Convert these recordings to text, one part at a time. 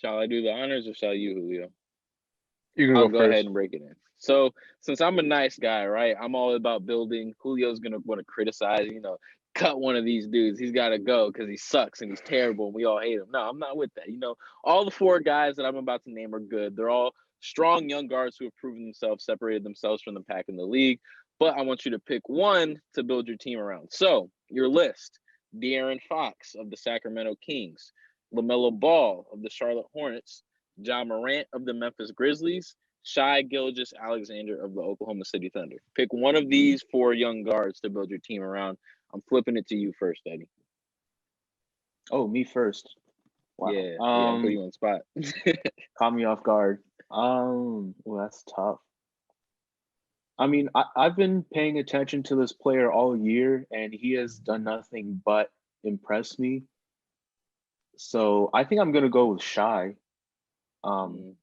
Shall I do the honors or shall you, Julio? You can I'll go go ahead first. and break it in. So, since I'm a nice guy, right? I'm all about building. Julio's gonna want to criticize, cut one of these dudes. He's got to go because he sucks and he's terrible and we all hate him. No, I'm not with that. All the four guys that I'm about to name are good. They're all strong young guards who have proven themselves, separated themselves from the pack in the league. But I want you to pick one to build your team around. So, your list: De'Aaron Fox of the Sacramento Kings, LaMelo Ball of the Charlotte Hornets, John Morant of the Memphis Grizzlies, Shai Gilgeous-Alexander of the Oklahoma City Thunder. Pick one of these four young guards to build your team around. I'm flipping it to you first, Eddie. Oh, me first. Wow. Yeah, I'm putting you on the spot. Caught me off guard. Well, that's tough. I mean, I've been paying attention to this player all year, and he has done nothing but impress me. So I think I'm gonna go with Shy. Um, Mm,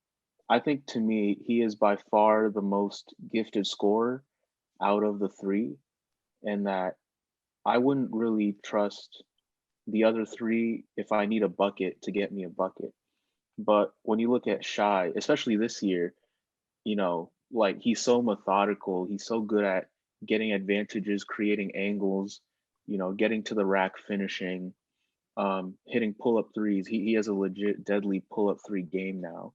I think to me, he is by far the most gifted scorer out of the three, and that I wouldn't really trust the other three if I need a bucket to get me a bucket. But when you look at Shy, especially this year, like he's so methodical. He's so good at getting advantages, creating angles, getting to the rack, finishing, hitting pull up threes. He has a legit deadly pull up three game now.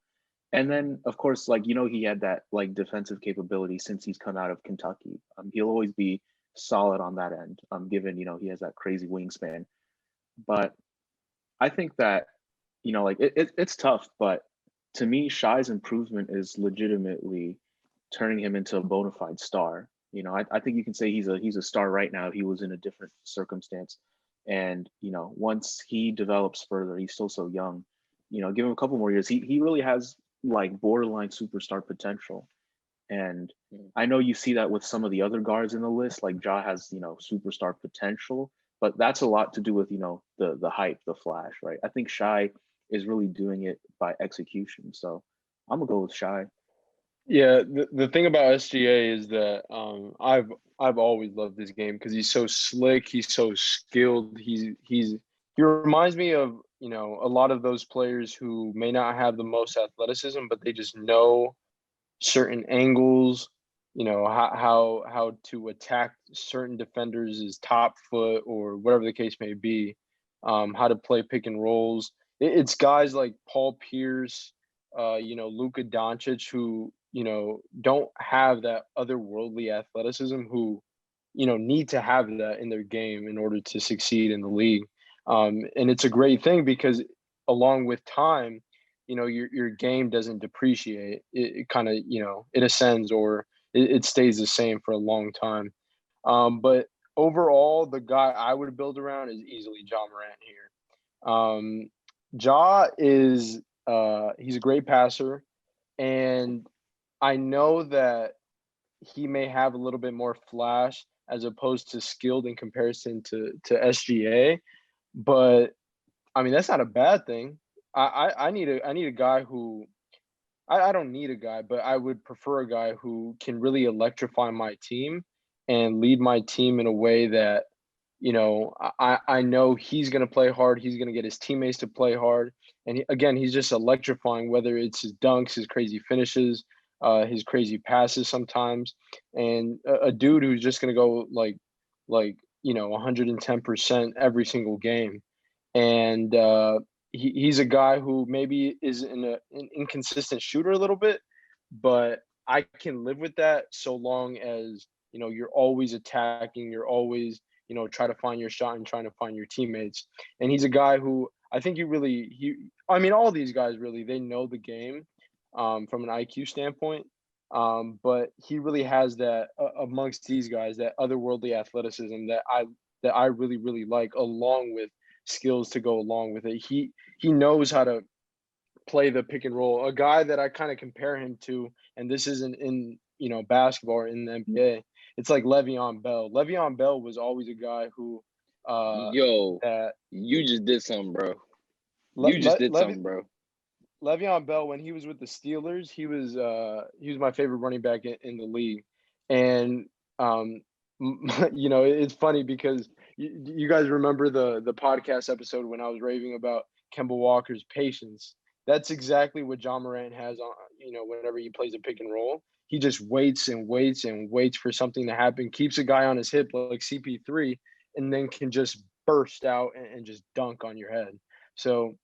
And then, of course, like, he had that like defensive capability since he's come out of Kentucky. He'll always be solid on that end, given, he has that crazy wingspan. But I think that, like it's tough, but to me, Shai's improvement is legitimately turning him into a bona fide star. I think you can say he's a star right now. He was in a different circumstance. And, once he develops further, he's still so young, give him a couple more years. He really has like borderline superstar potential. And mm. I know you see that with some of the other guards in the list, like Ja has, superstar potential, but that's a lot to do with, the hype, the flash, right? I think Shy is really doing it by execution. So I'm gonna go with Shy. Yeah, the thing about SGA is that I've always loved this game because he's so slick, he's so skilled, he reminds me of, a lot of those players who may not have the most athleticism, but they just know certain angles, how to attack certain defenders' top foot or whatever the case may be, how to play pick and rolls. It's guys like Paul Pierce, Luka Doncic, who don't have that otherworldly athleticism, who need to have that in their game in order to succeed in the league. And it's a great thing because along with time, your game doesn't depreciate. It kind of it ascends, or it stays the same for a long time. But overall, the guy I would build around is easily John Morant here. Ja is he's a great passer, and I know that he may have a little bit more flash as opposed to skilled in comparison to SGA, but I mean that's not a bad thing. I need a guy who I don't need a guy, but I would prefer a guy who can really electrify my team and lead my team in a way that, I know he's going to play hard. He's going to get his teammates to play hard. And again, he's just electrifying, whether it's his dunks, his crazy finishes, his crazy passes sometimes. And a dude who's just going to go like, 110% every single game. And he's a guy who maybe is an inconsistent shooter a little bit, but I can live with that so long as you're always attacking, you're always try to find your shot and trying to find your teammates. And he's a guy who I think I mean all these guys really they know the game from an IQ standpoint. But he really has that amongst these guys that otherworldly athleticism that I really really like, along with skills to go along with it. He knows how to play the pick and roll. A guy that I kind of compare him to, and this isn't in basketball or in the NBA. It's like Le'Veon Bell. Le'Veon Bell was always a guy who Yo, that you just did something, bro. Le, You just Le, did Leve, something, bro. Le'Veon Bell, when he was with the Steelers, he was my favorite running back in the league. And um it's funny because you guys remember the podcast episode when I was raving about Kemba Walker's patience. That's exactly what John Morant has on, whenever he plays a pick and roll. He just waits and waits and waits for something to happen, keeps a guy on his hip like CP3, and then can just burst out and just dunk on your head. So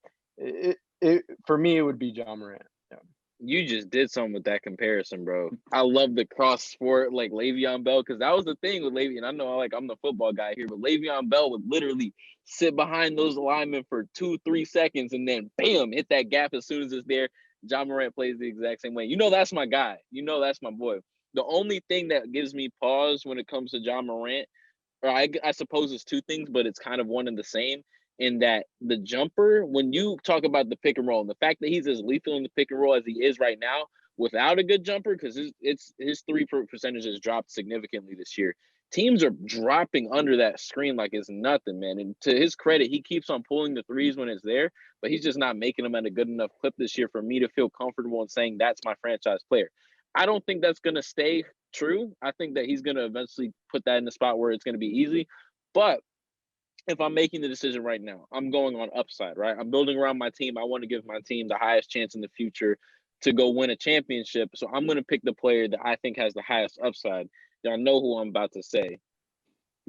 for me, it would be John Morant. Yeah. You just did something with that comparison, bro. I love the cross sport like Le'Veon Bell, because that was the thing with Le'Veon. I know I'm the football guy here, but Le'Veon Bell would literally sit behind those linemen for 2-3 seconds and then bam, hit that gap as soon as it's there. John Morant plays the exact same way. That's my guy. That's my boy. The only thing that gives me pause when it comes to John Morant, or I suppose it's two things, but it's kind of one and the same, in that the jumper, when you talk about the pick and roll, and the fact that he's as lethal in the pick and roll as he is right now without a good jumper, because his three percentage has dropped significantly this year. Teams are dropping under that screen like it's nothing, man. And to his credit, he keeps on pulling the threes when it's there, but he's just not making them at a good enough clip this year for me to feel comfortable in saying that's my franchise player. I don't think that's going to stay true. I think that he's going to eventually put that in the spot where it's going to be easy. But if I'm making the decision right now, I'm going on upside, right? I'm building around my team. I want to give my team the highest chance in the future to go win a championship. So I'm going to pick the player that I think has the highest upside. Y'all know who I'm about to say.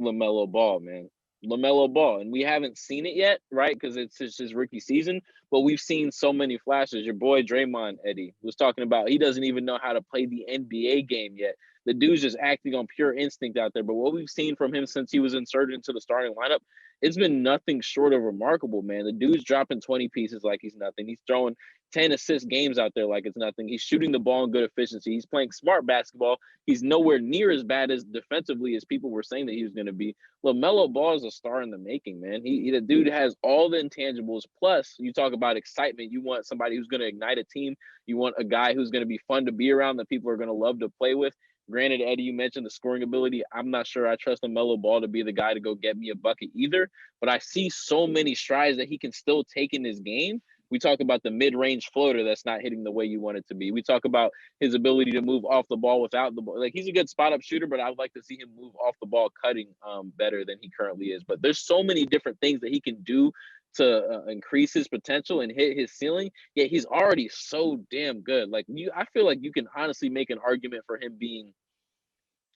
LaMelo Ball, man. LaMelo Ball. And we haven't seen it yet, right? Because it's his rookie season. But we've seen so many flashes. Your boy Draymond, Eddie, was talking about he doesn't even know how to play the NBA game yet. The dude's just acting on pure instinct out there. But what we've seen from him since he was inserted into the starting lineup, it's been nothing short of remarkable, man. The dude's dropping 20 pieces like he's nothing. He's throwing 10 assist games out there like it's nothing. He's shooting the ball in good efficiency. He's playing smart basketball. He's nowhere near as bad as defensively as people were saying that he was going to be. LaMelo Ball is a star in the making, man. The dude has all the intangibles. Plus, you talk about excitement. You want somebody who's going to ignite a team. You want a guy who's going to be fun to be around, that people are going to love to play with. Granted, Eddie, you mentioned the scoring ability. I'm not sure I trust LaMelo Ball to be the guy to go get me a bucket either, but I see so many strides that he can still take in his game. We talk about the mid-range floater that's not hitting the way you want it to be. We talk about his ability to move off the ball without the ball. Like, he's a good spot-up shooter, but I would like to see him move off the ball cutting better than he currently is. But there's so many different things that he can do to increase his potential and hit his ceiling. Yet he's already so damn good. Like, I feel like you can honestly make an argument for him being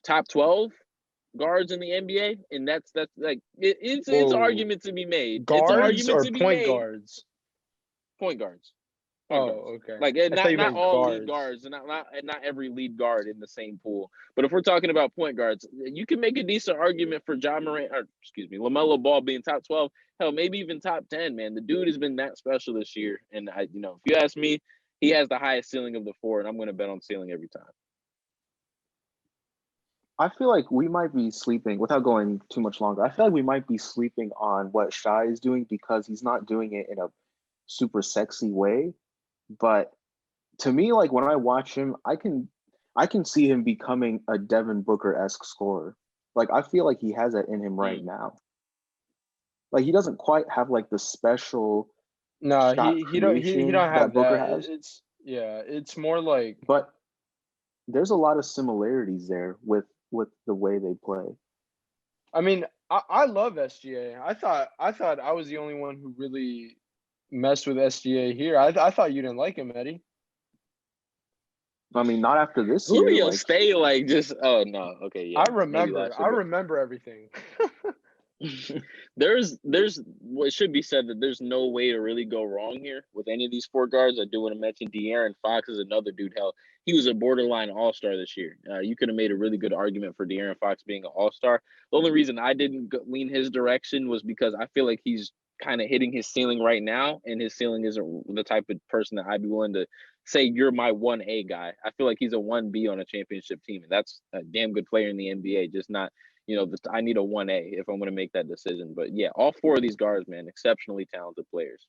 top 12 guards in the NBA, and that's like it's an argument to be made. It's an Guards argument or to be point made. guards? Point guards. Okay. Like, I thought you not meant all guards. lead guards, and not every lead guard in the same pool. But if we're talking about point guards, you can make a decent argument for LaMelo Ball being top 12. Hell, maybe even top 10. Man, the dude has been that special this year, and if you ask me, he has the highest ceiling of the four, and I'm going to bet on ceiling every time. I feel like we might be sleeping, without going too much longer, I feel like we might be sleeping on what Shai is doing, because he's not doing it in a super sexy way. But to me, like, when I watch him, I can see him becoming a Devin Booker-esque scorer. Like, I feel like he has that in him right now. Like, he doesn't quite have like the special No, shot he don't have Booker that. has. It's more like, but there's a lot of similarities there with the way they play. I mean, I love SGA. I thought I was the only one who really messed with SGA here. I thought you didn't like him, Eddie. I mean, not after this Julio year. Like, stay like just. Oh no. Okay. Yeah. I remember everything. There's what should be said that there's no way to really go wrong here with any of these four guards. I do want to mention De'Aaron Fox is another dude. Hell, he was a borderline all-star this year. You could have made a really good argument for De'Aaron Fox being an all-star. The only reason I didn't lean his direction was because I feel like he's kind of hitting his ceiling right now, and his ceiling isn't the type of person that I'd be willing to say you're my 1A guy. I feel like he's a 1B on a championship team, and that's a damn good player in the NBA, just not I need a 1A if I'm going to make that decision. But yeah, all four of these guards, man, exceptionally talented players.